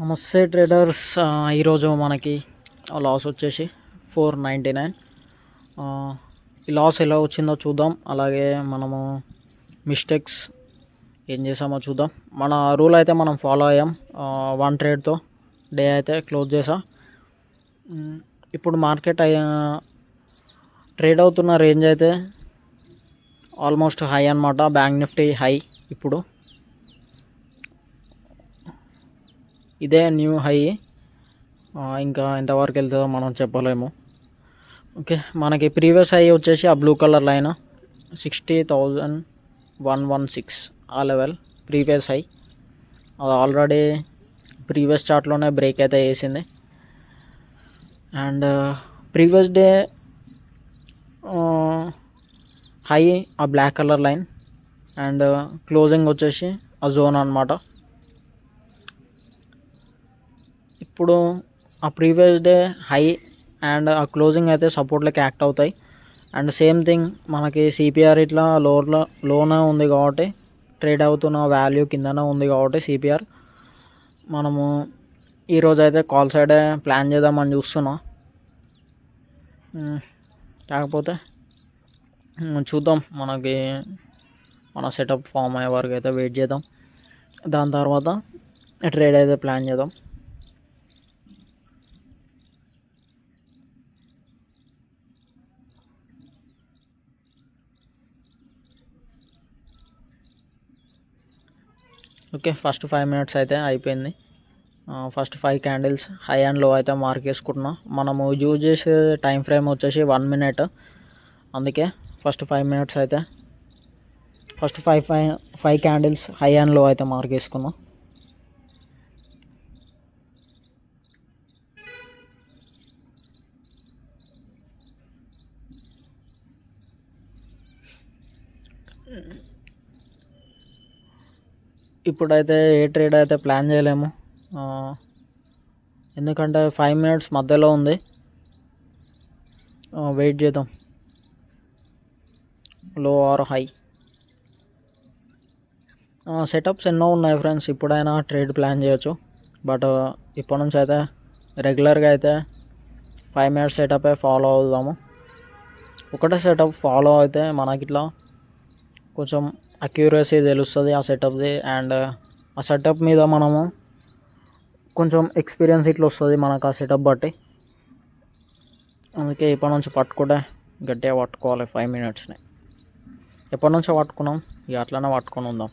నమస్తే ట్రేడర్స్. ఈరోజు మనకి లాస్ వచ్చేసి 499. ఈ లాస్ ఎలా వచ్చిందో చూద్దాం. అలాగే మనము మిస్టేక్స్ ఏం చేసామో చూద్దాం. మన రూల్ అయితే మనం ఫాలో అయ్యాం. 1 ట్రేడ్తో డే అయితే క్లోజ్ చేసా. ఇప్పుడు మార్కెట్ ట్రేడ్ అవుతున్న రేంజ్ అయితే ఆల్మోస్ట్ హై అన్నమాట. బ్యాంక్ నిఫ్టీ హై ఇప్పుడు ఇదే న్యూ హై. ఇంకా ఎంతవరకు వెళ్తుందో మనం చెప్పలేము. ఓకే, మనకి ప్రీవియస్ హై వచ్చేసి ఆ బ్లూ కలర్ లైన్ 60,116 ఆ లెవెల్ ప్రీవియస్ హై. అది ఆల్రెడీ ప్రీవియస్ చార్ట్లోనే బ్రేక్ అయితే వేసింది. అండ్ ప్రీవియస్ డే హై ఆ black colour line and closing వచ్చేసి ఆ జోన్ అనమాట. ఇప్పుడు ఆ ప్రీవియస్ డే హై అండ్ ఆ క్లోజింగ్ అయితే సపోర్ట్లకి యాక్ట్ అవుతాయి. అండ్ సేమ్ థింగ్ మనకి సిపిఆర్ ఇట్లా లోనే ఉంది కాబట్టి ట్రేడ్ అవుతున్న వాల్యూ కిందనే ఉంది కాబట్టి సిపిఆర్ మనము ఈరోజు అయితే కాల్ సైడే ప్లాన్ చేద్దామని చూస్తున్నా. కాకపోతే చూద్దాం, మనకి మన సెటప్ ఫామ్ అయ్యే వరకు అయితే వెయిట్ చేద్దాం. దాని తర్వాత ట్రేడ్ అయితే ప్లాన్ చేద్దాం. ఓకే, ఫస్ట్ 5 మినిట్స్ అయితే అయిపోయింది. ఫస్ట్ 5 క్యాండిల్స్ హై అండ్ లో అయితే మార్క్ చేసుకుంటున్నాం. మనము యూజ్ చేసే టైం ఫ్రేమ్ వచ్చేసి 1 మినిట్. అందుకే ఫస్ట్ 5 మినిట్స్ అయితే ఫస్ట్ 5 క్యాండిల్స్ హై అండ్ లో అయితే మార్క్ చేసుకున్నాం. ఇప్పుడైతే ఏ ట్రేడ్ అయితే ప్లాన్ చేయలేము, ఎందుకంటే 5 మినిట్స్ మధ్యలో ఉంది. వెయిట్ చేద్దాం, లో ఆర్ హై. సెటప్స్ ఎన్నో ఉన్నాయి ఫ్రెండ్స్, ఇప్పుడైనా ట్రేడ్ ప్లాన్ చేయొచ్చు. బట్ ఇప్పటి నుంచి అయితే రెగ్యులర్గా అయితే 5 మినిట్స్ సెటపే ఫాలో అవుదాము. ఒకటే సెటప్ ఫాలో అయితే మనకి ఇట్లా కొంచెం అక్యూరసీ తెలుస్తుంది ఆ సెటప్ది. అండ్ ఆ సెటప్ మీద మనము కొంచెం ఎక్స్పీరియన్స్ ఇట్లా వస్తుంది మనకు ఆ సెటప్ బట్టి. అందుకే ఇప్పటి నుంచి పట్టుకుంటే గట్టిగా పట్టుకోవాలి 5 మినిట్స్ని. ఎప్పటి నుంచో పట్టుకున్నాం, ఇక అట్లనే పట్టుకొని ఉందాం.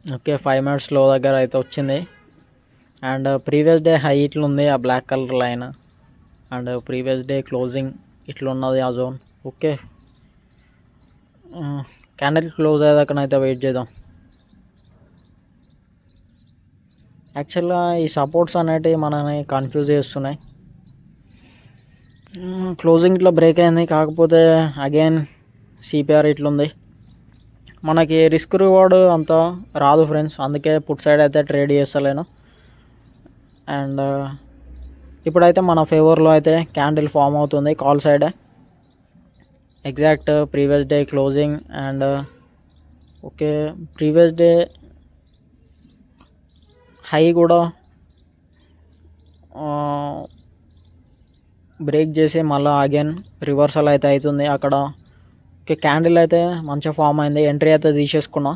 ఓకే, 5 మినిట్స్ లో దగ్గర అయితే వచ్చింది. అండ్ ప్రీవియస్ డే హై ఇట్లా ఉంది ఆ black colour line. And previous day closing ఇట్లా ఉన్నది ఆ జోన్. ఓకే, క్యాండిల్ క్లోజ్ అయ్యేదాకనైతే వెయిట్ చేద్దాం. యాక్చువల్గా ఈ సపోర్ట్స్ అనేటివి మనని కన్ఫ్యూజ్ చేస్తున్నాయి. క్లోజింగ్ ఇట్లా బ్రేక్ అయింది, కాకపోతే అగైన్ సిపిఆర్ ఇట్లుంది. మనకి రిస్క్ రివార్డ్ అంత రాదు ఫ్రెండ్స్, అందుకే పుట్ సైడ్ అయితే ట్రేడ్ చేస్తలేను. అండ్ ఇప్పుడైతే మన ఫేవర్లో అయితే క్యాండిల్ ఫామ్ అవుతుంది call side. Exact previous day closing and okay previous day high కూడా బ్రేక్ చేసి మళ్ళీ అగైన్ రివర్సల్ అయితే అవుతుంది అక్కడ. ఓకే, క్యాండిల్ అయితే మంచిగా ఫామ్ అయింది, ఎంట్రీ అయితే తీసేసుకున్నా.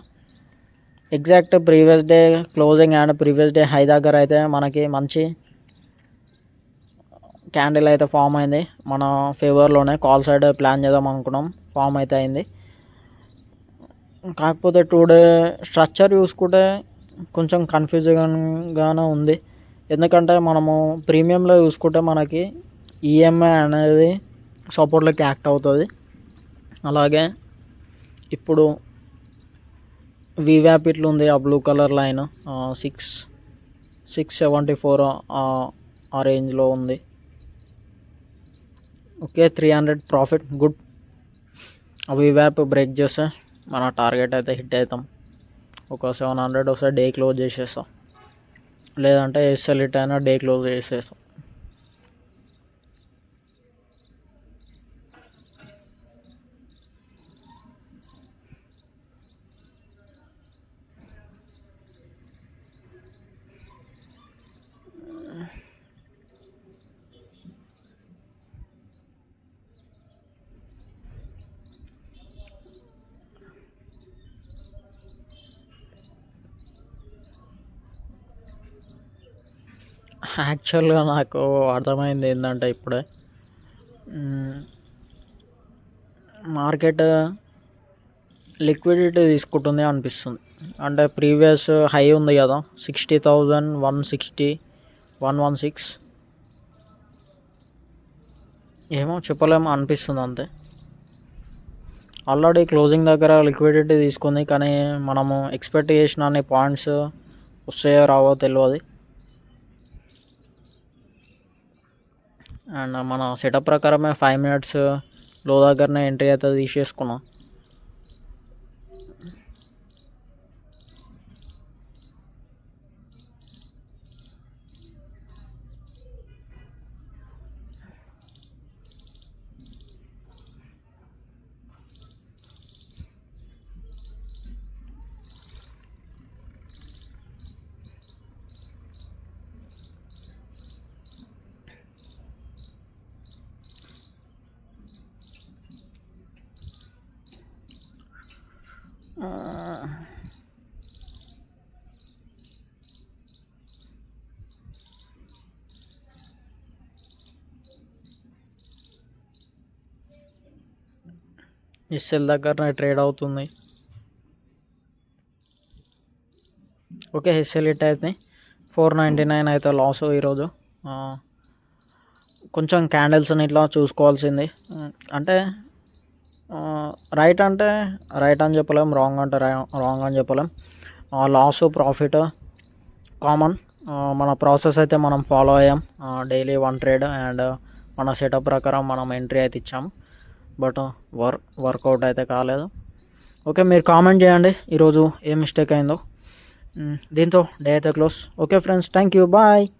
Exact previous day closing and previous day high దగ్గర అయితే మనకి మంచి క్యాండిల్ అయితే ఫామ్ అయింది మన ఫేవర్లోనే. కాల్ సైడ్ ప్లాన్ చేద్దాం అనుకున్నాం, ఫామ్ అయితే అయింది. కాకపోతే 2 డే స్ట్రక్చర్ చూసుకుంటే కొంచెం కన్ఫ్యూజింగ్గానే ఉంది. ఎందుకంటే మనము ప్రీమియంలో చూసుకుంటే మనకి ఈఎంఐ అనేది సపోర్ట్లోకి యాక్ట్ అవుతుంది. అలాగే ఇప్పుడు వివ్యాప్ ఇట్లా ఉంది ఆ బ్లూ కలర్ లైన్ 674 ఆ రేంజ్లో ఉంది. Okay, 300 profit, good. వివ్యాప్ బ్రేక్ చేస్తే మన టార్గెట్ అయితే హిట్ అవుతాం. ఒక 700 వస్తే డే క్లోజ్ చేసేస్తాం, లేదంటే ఎస్ఎల్ఇట్ అయినా డే క్లోజ్ చేసేస్తాం. యాక్చువల్గా నాకు అర్థమైంది ఏంటంటే ఇప్పుడే మార్కెట్ లిక్విడిటీ తీసుకుంటుంది అనిపిస్తుంది. అంటే ప్రీవియస్ హై ఉంది కదా 60,160 116 ఏమో చెప్పలేమో అనిపిస్తుంది అంతే. ఆల్రెడీ క్లోజింగ్ దగ్గర లిక్విడిటీ తీసుకుంది, కానీ మనము ఎక్స్పెక్ట్ చేసిన అన్ని పాయింట్స్ వస్తాయో రావో తెలియదు. అండ్ మన సెటప్ ప్రకారమే 5 మినిట్స్ లో దగ్గరనే ఎంట్రీ అయితే తీసేసుకున్నాం. ఎస్ఎల్ దగ్గరనే ట్రేడ్ అవుతుంది. ఓకే, ఎస్ఎల్ హిట్ అయితే 499 అయితే లాస్ ఈరోజు. కొంచెం క్యాండిల్స్ని ఇట్లా చూసుకోవాల్సింది. అంటే రైట్ అంటే రైట్ అని చెప్పలేం, రాంగ్ అంటే రాంగ్ అని చెప్పలేం. Loss profit common. మన ప్రాసెస్ అయితే మనం ఫాలో అయ్యాం. డైలీ 1 ట్రేడ్ అండ్ మన సెటప్ ప్రకారం మనం ఎంట్రీ అయితే ఇచ్చాము. బట్ వర్కౌట్ అయితే కాలేదు. ఓకే, మీరు కామెంట్ చేయండి ఈరోజు ఏ మిస్టేక్ అయిందో. దీంతో డే అయితే close. Okay friends, thank you, bye.